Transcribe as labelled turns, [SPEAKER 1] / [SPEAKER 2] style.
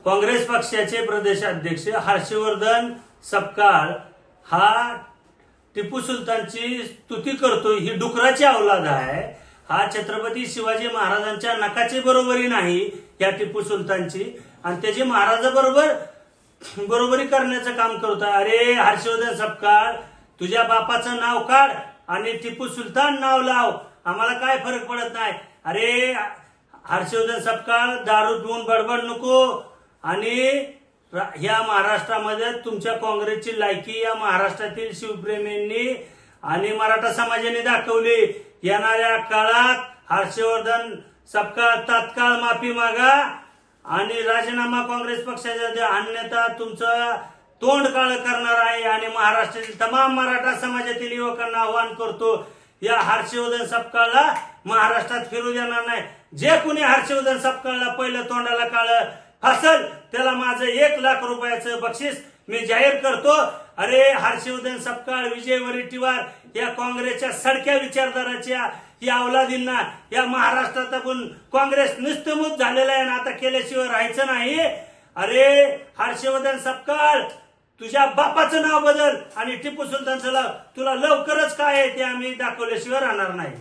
[SPEAKER 1] काँग्रेस पक्षाचे प्रदेशाध्यक्ष हर्षवर्धन सपकाळ हा टिपू सुलतानची स्तुती करतो, ही डुकराची औलाद आहे. हा छत्रपती शिवाजी महाराजांच्या नकाची बरोबरी नाही या टिपू सुलतानची, आणि त्याची बरोबरी करण्याचं काम करतोय. अरे हर्षवर्धन सपकाळ, तुझ्या बापाचं नाव काढ आणि टिपू सुलतान नाव लाव, आम्हाला काय फरक पडत नाही. अरे हर्षवर्धन सपकाळ, दारू पिऊन बडबड नको. आणि ह्या महाराष्ट्रामध्ये तुमच्या काँग्रेसची लायकी या महाराष्ट्रातील शिवप्रेमींनी आणि मराठा समाजाने दाखवली. येणाऱ्या काळात हर्षवर्धन सपकाळ तात्काळ माफी मागा आणि राजीनामा काँग्रेस पक्षाच्या द्या, अन्यथा तुमचं तोंड काळ करणार आहे. आणि महाराष्ट्रातील तमाम मराठा समाजातील युवकांना आवाहन करतो, या हर्षवर्धन सपकाळला महाराष्ट्रात फिरू देणार नाही. जे कुणी हर्षवर्धन सपकाळला पहिलं तोंडाला काळ फासल त्याला माझं 1 लाख रुपयाचं बक्षीस मी जाहीर करतो. अरे हर्षवर्धन सपकाळ, विजय वरीटीवार या काँग्रेसच्या सडक्या विचारधाराच्या या अवलादींना या महाराष्ट्रात आपण काँग्रेस निस्तमूत झालेला आहे, आता केल्याशिवाय राहायचं नाही. अरे हर्षवर्धन सपकाळ, तुझ्या बापाचं नाव बदल आणि टिपू सुलतानचं तुला लवकरच काय आहे ते आम्ही दाखवल्याशिवाय राहणार नाही.